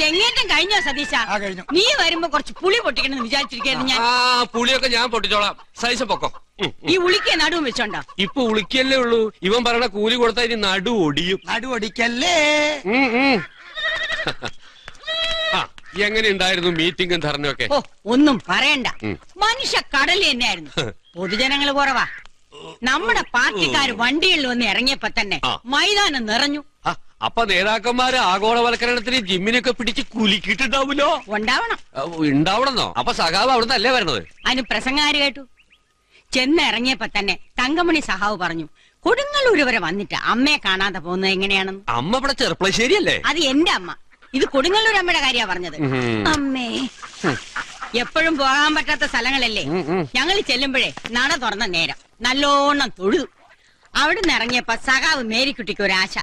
തെങ്ങേറ്റം കഴിഞ്ഞോ സതീശ? നീ വരുമ്പോ കുറച്ച് പുളി പൊട്ടിക്കണമെന്ന് വിചാരിച്ചിരിക്കുന്നു ഞാൻ. പുളിയൊക്കെ ഞാൻ പൊട്ടിച്ചോളാം. സൈസ് പൊക്കോ. ഈ ഉളിക്ക് നടുവും വെച്ചോണ്ടോ? ഇപ്പൊ ഉളിക്കല്ലേ ഉള്ളൂ. ഇവൻ പറയണ കൂലി കൊടുത്താൽ ഇനി നടു ഒടിയും. നടു ഒടിക്കല്ലേ. എങ്ങനെ ഉണ്ടായിരുന്നു മീറ്റിംഗും ധർണയൊക്കെ? ഓ, ഒന്നും പറയണ്ട. മനുഷ്യ കടല് തന്നെയായിരുന്നു. പൊതുജനങ്ങൾ കുറവാ. നമ്മുടെ പാർട്ടിക്കാര് വണ്ടികളിൽ വന്ന് ഇറങ്ങിയപ്പോ തന്നെ മൈതാനം നിറഞ്ഞു. അപ്പൊ നേതാക്കന്മാര് ആഗോളവൽക്കരണത്തിന് ജിമ്മിനൊക്കെ പിടിച്ച് കുലുക്കിട്ടുണ്ടാവൂലോ? ഉണ്ടാവണമെന്നോ? അപ്പൊ സഖാവ് അവിടുന്ന് അല്ലേ വരണത്? അതിന് പ്രസംഗാര് കേട്ടു. ചെന്നിറങ്ങിയപ്പോ തന്നെ തങ്കമണി സഹാവ് പറഞ്ഞു, കൊടുങ്ങല്ലൂര് വരെ വന്നിട്ട് അമ്മയെ കാണാതെ പോകുന്നത് എങ്ങനെയാണെന്ന്. അമ്മ ഇവിടെ ചെറുപ്പളശ്ശേരിയല്ലേ? അത് എന്റെ അമ്മ. ഇത് കൊടുങ്ങല്ലൂർ അമ്മയുടെ കാര്യ പറഞ്ഞത്. അമ്മേ, എപ്പോഴും പോകാൻ പറ്റാത്ത സ്ഥലങ്ങളല്ലേ. ഞങ്ങൾ ചെല്ലുമ്പോഴേ നട തുറന്ന നേരം നല്ലോണം തൊഴുതു. അവിടുന്ന് ഇറങ്ങിയപ്പോ സഖാവ് മേരിക്കുട്ടിക്ക് ഒരാശ.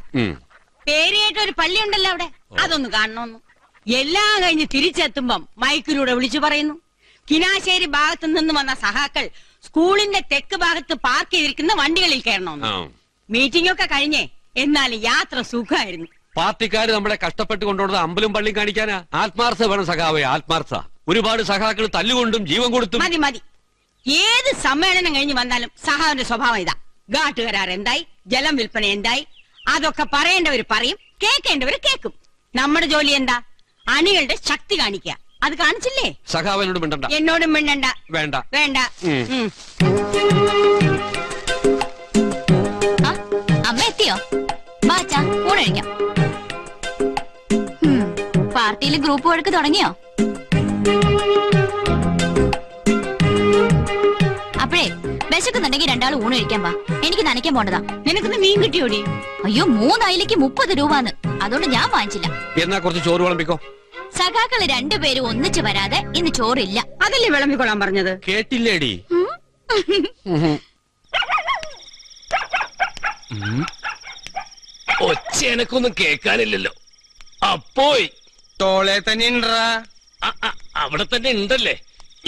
പേരിയായിട്ട് ഒരു പള്ളി ഉണ്ടല്ലോ അവിടെ, അതൊന്ന് കാണണമെന്നു. എല്ലാം കഴിഞ്ഞ് തിരിച്ചെത്തുമ്പം മൈക്കിലൂടെ വിളിച്ചു പറയുന്നു, കിനാശ്ശേരി ഭാഗത്തു നിന്ന് വന്ന സഹാക്കൾ സ്കൂളിന്റെ തെക്ക് ഭാഗത്ത് പാർക്ക് ചെയ്തിരിക്കുന്ന വണ്ടികളിൽ കയറണമെന്ന്. മീറ്റിംഗ് ഒക്കെ കഴിഞ്ഞേ, എന്നാലും യാത്ര സുഖമായിരുന്നു. പാർട്ടിക്കാര് നമ്മളെ കഷ്ടപ്പെട്ട് കൊണ്ടുവന്നത് അമ്പലും പള്ളിയും കാണിക്കാനാ. ആത്മാർത്ഥ വേണം സഖാവേ, ആത്മാർത്ഥ. ഒരുപാട് സഖാക്കൾ തല്ലുകൊണ്ടും ജീവൻ കൊടുത്തും. മതി മതി. ഏത് സമ്മേളനം കഴിഞ്ഞ് വന്നാലും സഹാവിന്റെ സ്വഭാവം ഇതാ. ഘാട്ട് കരാർ എന്തായി, ജലം വിൽപ്പന എന്തായി, അതൊക്കെ പറയേണ്ടവര് പറയും, കേൾക്കേണ്ടവര് കേൾക്കും. നമ്മുടെ ജോലി എന്താ? അണികളുടെ ശക്തി കാണിക്കുക. അത് കാണിച്ചില്ലേ? സഖാവിനോട് മിണ്ടണ്ട. എന്നോടും മിണ്ടണ്ട. വേണ്ട വേണ്ട. അമ്മ എത്തിയോ? ബാച്ചാ ഊണഴിക്കാം. പാർട്ടിയിൽ ഗ്രൂപ്പ് വഴക്ക് തുടങ്ങിയോ? അപ്പോഴേ വിശക്കുന്നുണ്ടെങ്കിൽ രണ്ടാൾ ഊണ് കഴിക്കാൻ വാ. എനിക്ക് നനയ്ക്കാൻ പോണ്ടതാ. നിനക്കൊന്ന് മീൻ കിട്ടിയോടി? അയ്യോ, 3 അയിലേക്ക് 30 രൂപന്ന്. അതുകൊണ്ട് ഞാൻ വാങ്ങിച്ചില്ല. എന്നാ കുറച്ച് ചോറ് വിളമ്പിക്കോ. സഖാക്കള് 2 പേരും ഒന്നിച്ച് വരാതെ ഇന്ന് ചോറില്ല. അതല്ലേ വിളമ്പിക്കൊള്ളാൻ പറഞ്ഞത്? കേട്ടില്ലേടി? ഒച്ച എനക്കൊന്നും കേക്കാനില്ലല്ലോ. അപ്പോയി തോളെ തന്നെ ഉണ്ടാ. അവിടെ തന്നെ ഉണ്ടല്ലേ.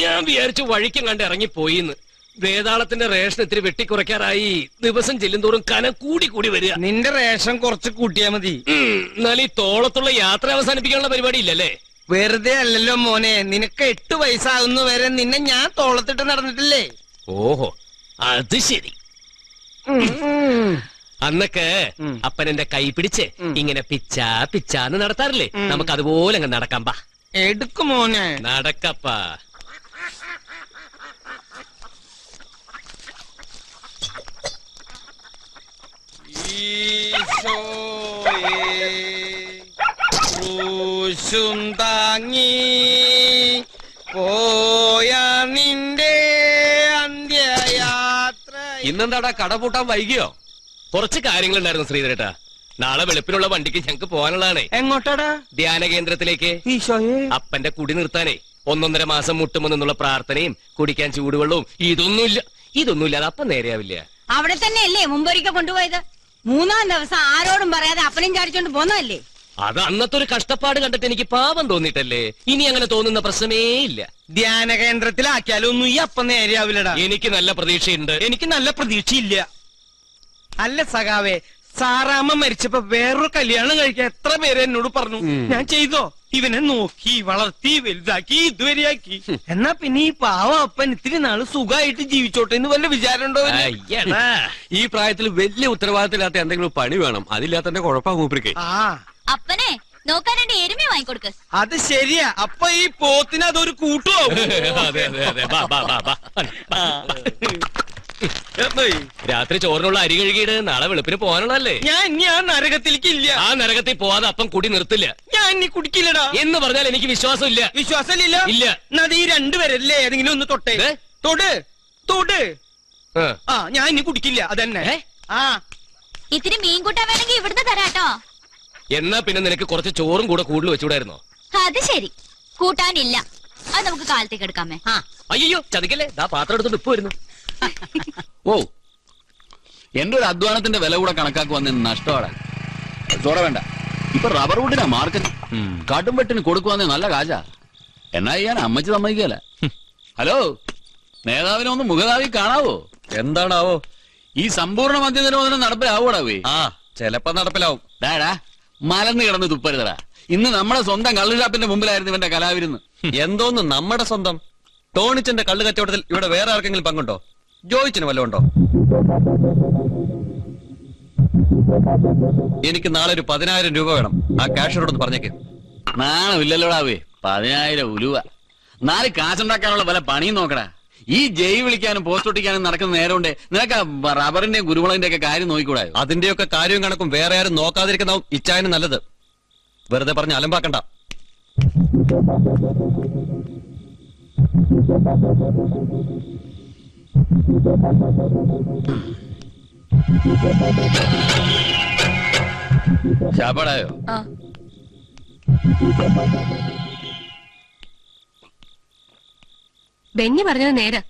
ഞാൻ വിചാരിച്ചു വഴിക്കും കണ്ട് ഇറങ്ങിപ്പോയിന്ന്. വേതാളത്തിന്റെ റേഷൻ ഇത്തിരി വെട്ടിക്കുറയ്ക്കാറായി. ദിവസം ചെല്ലുന്തോറും കനം കൂടി കൂടി വരിക. നിന്റെ റേഷൻ കുറച്ച് കൂട്ടിയാ മതി. എന്നാൽ ഈ തോളത്തുള്ള യാത്ര അവസാനിപ്പിക്കാനുള്ള പരിപാടി ഇല്ലല്ലേ? വെറുതെ അല്ലല്ലോ മോനെ, നിനക്ക് 8 വയസ്സാകുന്ന വരെ നിന്നെ ഞാൻ തോളത്തിട്ട് നടന്നിട്ടില്ലേ? ഓഹോ, അത് ശരി. അന്നൊക്കെ അപ്പൻ എന്റെ കൈ പിടിച്ച് ഇങ്ങനെ പിച്ചാന്ന് നടത്താറില്ലേ? നമുക്ക് അതുപോലെ അങ്ങ് നടക്കാം. പാ, എടുക്കും മോനെ, നടക്കപ്പാ. താങ്ങി പോയാ നിന്റെ അന്ത്യയാത്ര. ഇന്നെന്താടാ കട പൂട്ടാൻ വൈകിയോ? കുറച്ച് കാര്യങ്ങളുണ്ടായിരുന്നു ശ്രീധരേട്ടാ. നാളെ വെളുപ്പിനുള്ള വണ്ടിക്ക് ഞങ്ങക്ക് പോകാനുള്ളതാണേ. എങ്ങോട്ടാടാ? ധ്യാന കേന്ദ്രത്തിലേക്ക്. അപ്പന്റെ കുടി നിർത്താനേ 1.5 മാസം മുട്ടുമെന്നുള്ള പ്രാർത്ഥനയും കുടിക്കാൻ ചൂടുവെള്ളവും ഇതൊന്നുമില്ലാതെ അപ്പം നേരെയാവില്ല. അവിടെ തന്നെയല്ലേ മുമ്പൊരിക്കൽ കൊണ്ടുപോയത്? 3-ാം ദിവസം ആരോടും പറയാതെ അപ്പനും ചാടിച്ചോണ്ട് പോന്നതല്ലേ? അത് അന്നത്തെ ഒരു കഷ്ടപ്പാട് കണ്ടിട്ട് എനിക്ക് പാപം തോന്നിട്ടല്ലേ. ഇനി അങ്ങനെ തോന്നുന്ന പ്രശ്നമേ ഇല്ല. ധ്യാന കേന്ദ്രത്തിലാക്കിയാലൊന്നും ഈ അപ്പം നേരെയാവില്ലടാ. എനിക്ക് നല്ല പ്രതീക്ഷയുണ്ട്. എനിക്ക് നല്ല പ്രതീക്ഷയില്ല. അല്ല സഖാവേ, സാറാമ്മ മരിച്ചപ്പോ വേറൊരു കല്യാണം കഴിക്കാൻ എത്ര പേര് എന്നോട് പറഞ്ഞു. ഞാൻ ചെയ്തോ? ഇവനെ നോക്കി വളർത്തി വലുതാക്കി ഇതുവരെയാക്കി. എന്നാ പിന്നെ ഈ പാവ അപ്പൻ ഇത്തിരി നാള് സുഖമായിട്ട് ജീവിച്ചോട്ടെ എന്ന് വല്ല വിചാരമുണ്ടോ? ഈ പ്രായത്തിൽ വലിയ ഉത്തരവാദിത്തമില്ലാത്ത എന്തെങ്കിലും പണി വേണം. അതില്ലാത്തന്റെ കുഴപ്പ മൂപ്പർക്ക്. അപ്പനെ നോക്കാൻ 2 എരുമ വാങ്ങിക്കൊടുക്ക്. അത് ശരിയാ. അപ്പൊ ഈ പോത്തിന് അതൊരു കൂട്ടുമാവും. രാത്രി ചോറിനുള്ള അരി കഴുകിയിട്ട് നാളെ വെളുപ്പിന് പോകാനുള്ളതല്ലേ? ഞാൻ ഇനി ആ നരകത്തിലേക്ക് ഇല്ല. ആ നരകത്തിൽ പോവാതെ അപ്പം കുടി നിർത്തില്ല. ഞാൻ ഇനി കുടിക്കില്ലടാ എന്ന് പറഞ്ഞാൽ എനിക്ക് വിശ്വാസമില്ല. വിശ്വാസമില്ല? ഇല്ല. അത് ഈ 2 പേരല്ലേ ഏതെങ്കിലും ഒന്ന് തൊട്ടേ. തൊട്. ഞാൻ ഇനി കുടിക്കില്ല. അതന്നെ. ഇത്തിരി മീൻ കൂട്ടാൻ വേണമെങ്കിൽ ഇവിടുന്ന് തരാട്ടോ. എന്നാ പിന്നെ നിനക്ക് കുറച്ച് ചോറും കൂടെ കൂടുതൽ വെച്ചുകൂടായിരുന്നോ? അത് ശരി, കൂട്ടാനില്ല. അത് നമുക്ക് കാലത്തേക്ക് എടുക്കാമേ. അയ്യോ ചതിക്കല്ലേ, ദാ പാത്രം എടുത്തോണ്ട് ഇപ്പൊ വരുന്നു. ഓ, എന്റെ ഒരു അധ്വാനത്തിന്റെ വില കൂടെ കണക്കാക്കി വന്ന നഷ്ടമാണ്. ചോറ വേണ്ട. ഇപ്പൊ റബ്ബർ വുഡിനാ മാർക്കറ്റ്. കാട്ടുംപെട്ടിന് കൊടുക്കുവാന്നെ നല്ല കാശാ. എന്നാ ചെയ്യാൻ അമ്മച്ചി സമ്മതിക്കല. ഹലോ, നേതാവിനെ ഒന്ന് മുഖതാവി കാണാവോ? എന്താണാവോ? ഈ സമ്പൂർണ്ണ മദ്യനിരോധനം നടപ്പിലാവൂടാവേ? ചിലപ്പോ നടപ്പിലാവും. ഡാടാ, മലന്ന് കിടന്ന് തുപ്പരുതടാ. ഇന്ന് നമ്മുടെ സ്വന്തം കള്ളുഷാപ്പിന്റെ മുമ്പിലായിരുന്നു ഇവന്റെ കലാവിരുന്ന്. എന്തോന്ന് നമ്മുടെ സ്വന്തം ടോണിച്ചന്റെ കള്ളു കച്ചവടത്തിൽ ഇവിടെ വേറെ ആർക്കെങ്കിലും പങ്കുണ്ടോ? ജോയിച്ചിന് വല്ലതും ഉണ്ടോ? എനിക്ക് നാളെ ഒരു 10,000 രൂപ വേണം. ആ ക്യാഷറോടൊന്ന് പറഞ്ഞേക്ക്. നാണമില്ലല്ലോടാവേ, 10,000 ഉലുവ. 4 കാശുണ്ടാക്കാനുള്ള വല്ല പണിയും നോക്കടാ. ഈ ജയ് വിളിക്കാനും പോസ്റ്റ് ഒട്ടിക്കാനും നടക്കുന്ന നേരം കൊണ്ട് നിനക്ക് റബ്ബറിന്റെയും കുരുമുളകിന്റെ ഒക്കെ കാര്യം നോക്കിക്കൂടായോ? അതിന്റെയൊക്കെ കാര്യവും കണക്കും വേറെ ആരും നോക്കാതിരിക്കുന്നതാവും ഇച്ചായന് നല്ലത്. വെറുതെ പറഞ്ഞ് അലമ്പാക്കണ്ട. ശാപ്പാടായോ? ബെന്നി പറഞ്ഞത് നേരെ.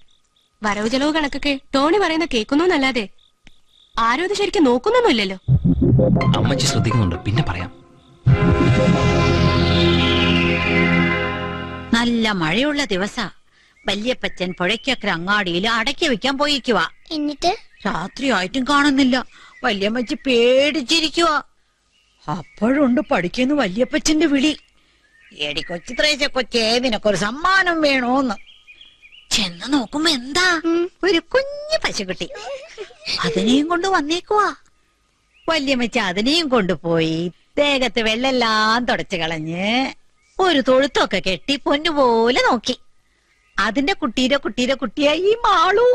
വരവ് ചെലവ് കണക്കൊക്കെ ടോണി പറയുന്ന കേൾക്കുന്നല്ലാതെ ആരും അത് ശരിക്കും നോക്കുന്നൊന്നുമില്ലല്ലോ. അമ്മച്ചി ശ്രദ്ധിക്കുന്നുണ്ട്, പിന്നെ പറയാം. നല്ല മഴയുള്ള ദിവസ വല്യപ്പച്ചൻ പുഴയ്ക്കക്കര അങ്ങാടിയിൽ അടക്കി വെക്കാൻ പോയിക്കുവാ. എന്നിട്ട് രാത്രിയായിട്ടും കാണുന്നില്ല. വല്യമ്മച്ചി പേടിച്ചിരിക്കുവാ. അപ്പോഴുണ്ട് പഠിക്കുന്നു വല്യപ്പച്ചന്റെ വിളി. എടി കൊച്ചിത്രേശ കൊച്ചേ, നിനക്കൊരു സമ്മാനം വേണോന്ന്. ചെന്ന് നോക്കുമ്പോ എന്താ, ഒരു കുഞ്ഞു പശുക്കുട്ടി. അതിനെയും കൊണ്ട് വന്നേക്കുവാ. വല്യമ്മച്ചി അതിനെയും കൊണ്ടുപോയി ദേഹത്ത് വെള്ളെല്ലാം തുടച്ചു കളഞ്ഞ് ഒരു തൊഴുത്തൊക്കെ കെട്ടി പൊന്നുപോലെ നോക്കി. അതിന്റെ കുട്ടിയായി ഈ മാളു.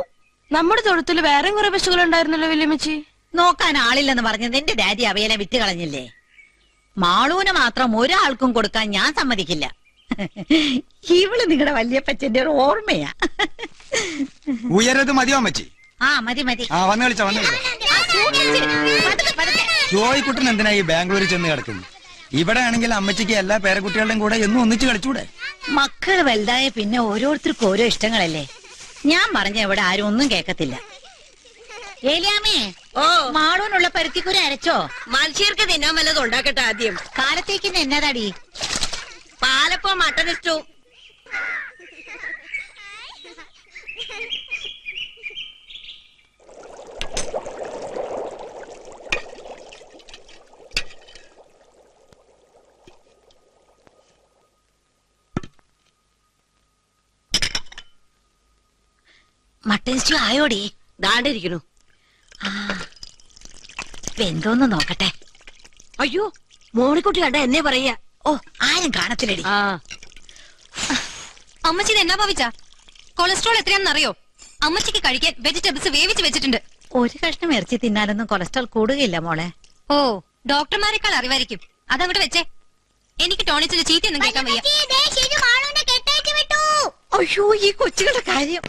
നമ്മുടെ തൊഴുത്തിൽ വേറെ കുറെ പശുക്കൾ ഉണ്ടായിരുന്നല്ലോ വല്യമ്മച്ചി. നോക്കാൻ ആളില്ലെന്ന് പറഞ്ഞ് നിന്റെ ഡാഡി അവയെല്ലാം വിറ്റ് കളഞ്ഞില്ലേ. മാളൂന് മാത്രം ഒരാൾക്കും കൊടുക്കാൻ ഞാൻ സമ്മതിക്കില്ല. ഇവള് നിങ്ങളുടെ വല്യപ്പച്ചന്റെ ഒരു ഓർമ്മയാ. ഉയരത് മതിയോ അമ്മച്ചി? ആ മതി മതി. ആ വന്ന് കളിച്ച ജോയിക്കുട്ടൻ എന്തിനാ ഈ ബാംഗ്ലൂരിൽ ചെന്ന് കിടക്കുന്നു? ഇവിടെ ആണെങ്കിൽ അമ്മച്ചിക്ക് എല്ലാ പേരക്കുട്ടികളുടെയും കൂടെ എന്നും ഒന്നിച്ച് കളിച്ചൂടെ? മക്കൾ വലുതായ പിന്നെ ഓരോരുത്തർക്കും ഓരോ ഇഷ്ടങ്ങളല്ലേ. ഞാൻ പറഞ്ഞ ഇവിടെ ആരും ഒന്നും കേക്കത്തില്ല. ഏലിയാമേ, മാളൂനുള്ള പരുത്തിക്കുര അരച്ചോ? മനുഷ്യർക്ക് തിന്നാൻ വല്ലതും ഉണ്ടാക്കട്ടെ ആദ്യം. കാലത്തേക്ക് എന്നതാടി? പാലപ്പോ മട്ടൻ സ്റ്റൂ. മട്ടൻ സ്റ്റൂ ആയോടി? ദാണ്ടിരിക്കണു. ആ എന്തോന്ന് നോക്കട്ടെ. അയ്യോ, മോണിക്കുട്ടി കണ്ട എന്നെ പറയാ. ഓ, ആരും കാണത്തില്ലടി. അമ്മച്ചി ഇത് എന്നാ ഭാവിച്ച? കൊളസ്ട്രോൾ എത്രയാണെന്നറിയോ? അമ്മച്ചിക്ക് കഴിക്കാൻ വെജിറ്റബിൾസ് വേവിച്ച് വെച്ചിട്ടുണ്ട്. ഒരു കഷ്ണം ഇറച്ചി തിന്നാലൊന്നും കൊളസ്ട്രോൾ കൂടുകയില്ല മോളെ. ഓ, ഡോക്ടർമാരെക്കാൾ അറിവായിരിക്കും. അതങ്ങോട്ട് വെച്ചേ. എനിക്ക് ടോണിച്ചിന്റെ ചീത്തയൊന്നും കേൾക്കാൻ വയ്യ. അയ്യോ, ഈ കൊച്ചുകളുടെ കാര്യം.